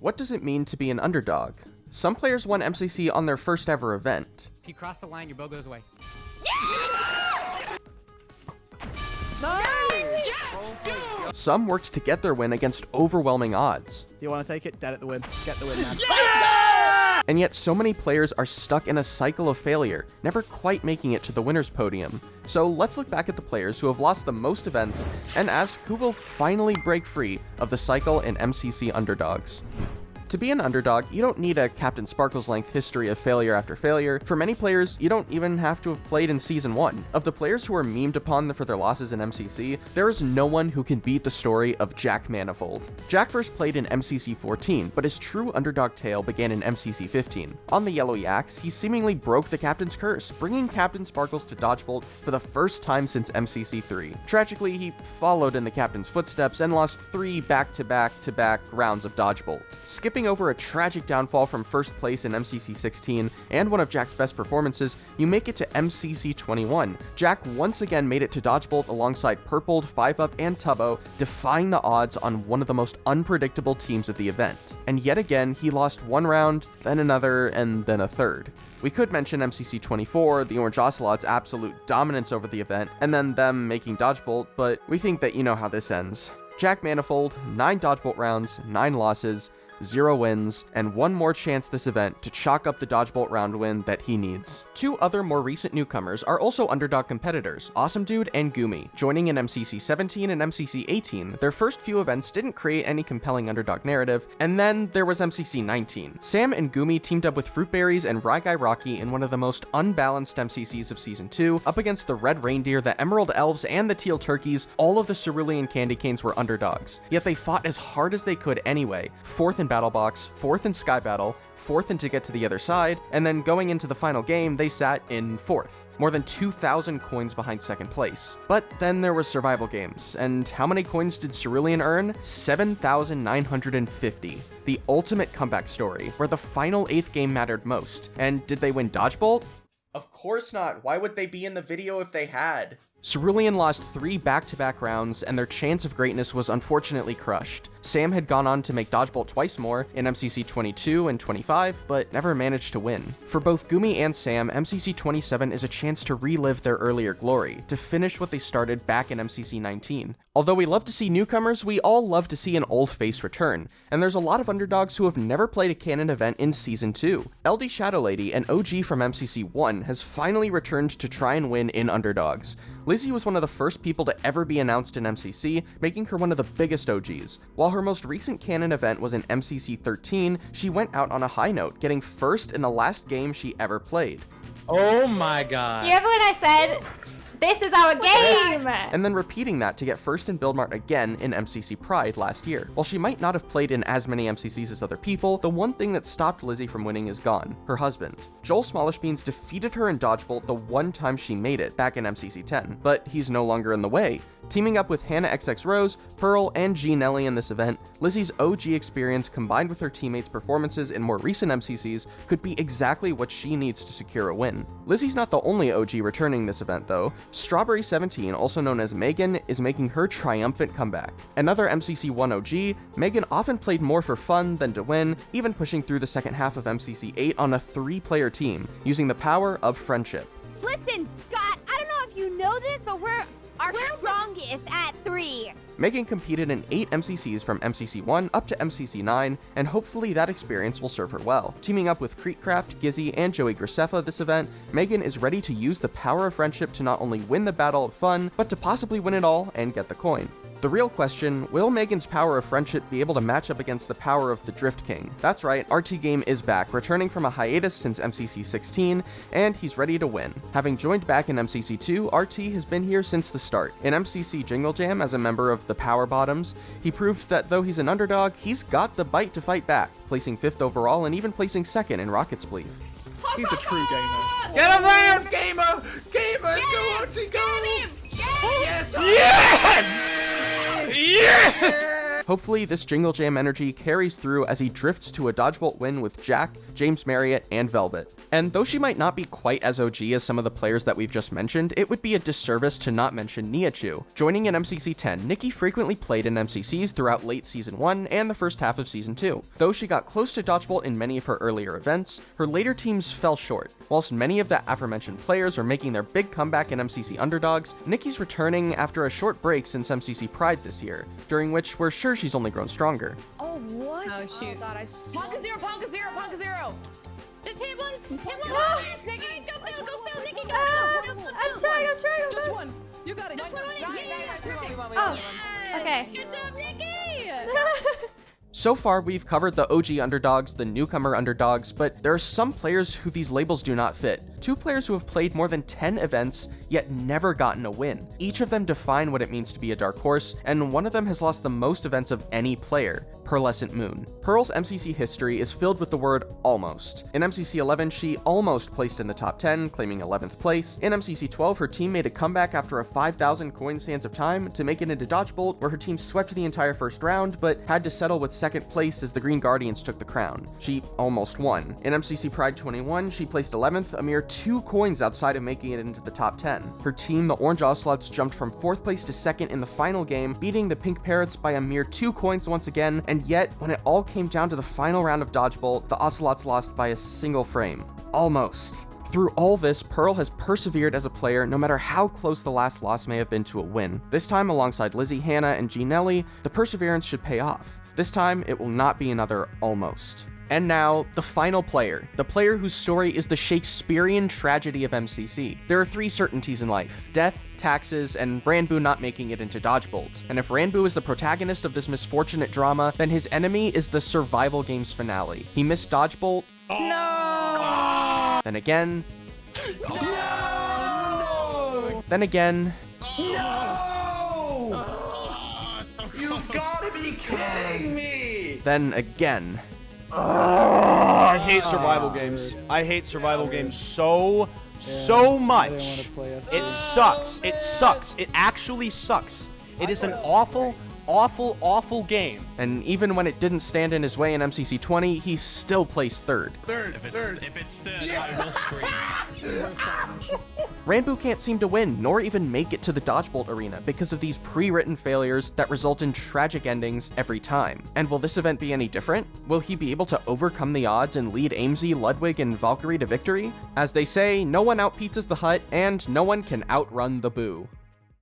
What does it mean to be an underdog? Some players won MCC on their first ever event. If you cross the line, your bow goes away. Some worked to get their win against overwhelming odds. Do you want to take it? Dead at the win. Get the win, man. And yet so many players are stuck in a cycle of failure, never quite making it to the winner's podium. So let's look back at the players who have lost the most events and ask who will finally break free of the cycle in MCC Underdogs. To be an underdog, you don't need a Captain Sparkles-length history of failure after failure. For many players, you don't even have to have played in Season 1. Of the players who are memed upon for their losses in MCC, there is no one who can beat the story of JackManifold. Jack first played in MCC 14, but his true underdog tale began in MCC 15. On the Yellow Yaks, he seemingly broke the Captain's curse, bringing Captain Sparkles to Dodgebolt for the first time since MCC 3. Tragically, he followed in the Captain's footsteps and lost 3 back-to-back-to-back rounds of Dodgebolt. Skipping over a tragic downfall from first place in MCC 16 and one of Jack's best performances, you make it to MCC 21. Jack once again made it to Dodgebolt alongside Purpled, 5UP, and Tubbo, defying the odds on one of the most unpredictable teams of the event. And yet again, he lost one round, then another, and then a third. We could mention MCC 24, the Orange Ocelot's absolute dominance over the event, and then them making Dodgebolt, but we think that you know how this ends. JackManifold, 9 Dodgebolt rounds, 9 losses, 0 wins, and one more chance this event to chalk up the Dodgebolt round win that he needs. 2 other more recent newcomers are also underdog competitors, Awesamdude and Gumi. Joining in MCC 17 and MCC 18, their first few events didn't create any compelling underdog narrative, and then there was MCC 19. Sam and Gumi teamed up with Fruitberries and RTGuy Rocky in one of the most unbalanced MCCs of Season 2, up against the Red Reindeer, the Emerald Elves, and the Teal Turkeys. All of the Cerulean Candy Canes were underdogs, yet they fought as hard as they could anyway, 4th in Battle Box, 4th in Sky Battle, 4th in To Get to the Other Side, and then going into the final game, they sat in 4th, more than 2,000 coins behind 2nd place. But then there was survival games, and how many coins did Cerulean earn? 7,950. The ultimate comeback story, where the final 8th game mattered most. And did they win Dodgebolt? Of course not. Why would they be in the video if they had? Cerulean lost 3 back-to-back rounds, and their chance of greatness was unfortunately crushed. Sam had gone on to make Dodgebolt twice more, in MCC 22 and 25, but never managed to win. For both Gumi and Sam, MCC 27 is a chance to relive their earlier glory, to finish what they started back in MCC 19. Although we love to see newcomers, we all love to see an old face return, and there's a lot of underdogs who have never played a canon event in Season 2. LD Shadow Lady, an OG from MCC 1, has finally returned to try and win in Underdogs. Lizzie was one of the first people to ever be announced in MCC, making her one of the biggest OGs. While her most recent canon event was in MCC 13, she went out on a high note, getting first in the last game she ever played. Oh my god. You remember when I said, this is our game? And then repeating that to get first in Build Mart again in MCC Pride last year. While she might not have played in as many MCCs as other people, the one thing that stopped Lizzie from winning is gone: her husband. Joel Smallishbeans defeated her in Dodgebolt the one time she made it, back in MCC 10, but he's no longer in the way. Teaming up with Hannah XX Rose, Pearl, and G Nelly in this event, Lizzie's OG experience combined with her teammates' performances in more recent MCCs could be exactly what she needs to secure a win. Lizzie's not the only OG returning this event though. Strawberry 17, also known as Megan, is making her triumphant comeback. Another MCC 1 OG, Megan often played more for fun than to win, even pushing through the second half of MCC 8 on a 3-player team, using the power of friendship. Listen, Scott, I don't know if you know this, but we're strongest at 3. Megan competed in 8 MCCs from MCC 1 up to MCC 9, and hopefully that experience will serve her well. Teaming up with Creekcraft, Gizzy, and Joey Graceffa this event, Megan is ready to use the power of friendship to not only win the battle of fun, but to possibly win it all and get the coin. The real question, will Megan's power of friendship be able to match up against the power of the Drift King? That's right, RTGame is back, returning from a hiatus since MCC 16, and he's ready to win. Having joined back in MCC 2, RT has been here since the start. In MCC Jingle Jam, as a member of the Power Bottoms, he proved that though he's an underdog, he's got the bite to fight back, placing 5th overall and even placing 2nd in Rocket Spleef. He's a true gamer. Get him there, gamer! Gamer, go RT, go! Get him! Yes! Yes! Yes! Hopefully, this Jingle Jam energy carries through as he drifts to a dodgebolt win with Jack, James Marriott, and Velvet. And though she might not be quite as OG as some of the players that we've just mentioned, it would be a disservice to not mention Niachu. Joining in MCC 10, Nikki frequently played in MCCs throughout late Season 1 and the first half of Season 2. Though she got close to dodgebolt in many of her earlier events, her later teams fell short. Whilst many of the aforementioned players are making their big comeback in MCC Underdogs, Nikki's returning after a short break since MCC Pride this year, during which we're sure she's only grown stronger. Oh, what? Oh, shoot. Oh, God, I Ponka zero, Ponka zero, Ponka zero. Just hit one. Nikki. Go, Nikki, go. I'm trying. Just one. You got it. Just one on it. Yeah. Oh, okay. Good job, Nikki. So far, we've covered the OG underdogs, the newcomer underdogs, but there are some players who these labels do not fit. 2 players who have played more than 10 events, yet never gotten a win. Each of them define what it means to be a dark horse, and one of them has lost the most events of any player, PearlescentMoon. Pearl's MCC history is filled with the word almost. In MCC 11, she almost placed in the top 10, claiming 11th place. In MCC 12, her team made a comeback after a 5,000 coin sands of time to make it into dodgebolt, where her team swept the entire first round, but had to settle with 2nd place as the Green Guardians took the crown. She almost won. In MCC Pride 21, she placed 11th, a mere 2 coins outside of making it into the top 10. Her team, the Orange Ocelots, jumped from 4th place to 2nd in the final game, beating the Pink Parrots by a mere 2 coins once again, and yet, when it all came down to the final round of dodgeball, the Ocelots lost by a single frame. Almost. Through all this, Pearl has persevered as a player no matter how close the last loss may have been to a win. This time, alongside Lizzie, Hannah, and G Nelly, the perseverance should pay off. This time, it will not be another almost. And now, the final player. The player whose story is the Shakespearean tragedy of MCC. There are 3 certainties in life: death, taxes, and Ranboo not making it into dodgebolt. And if Ranboo is the protagonist of this misfortunate drama, then his enemy is the survival game's finale. He missed dodgebolt. No! Then again. No! Then again. No! You've got to be kidding me! Then again. I hate survival games. I hate survival games so much. It sucks. It sucks. It actually sucks. It is an awful game. And even when it didn't stand in his way in MCC 20, he still placed 3rd. If it's thin, I will scream. Ranboo can't seem to win, nor even make it to the dodgebolt arena because of these pre-written failures that result in tragic endings every time. And will this event be any different? Will he be able to overcome the odds and lead Amesy, Ludwig, and Valkyrie to victory? As they say, no one outpizzas the hut, and no one can outrun the boo.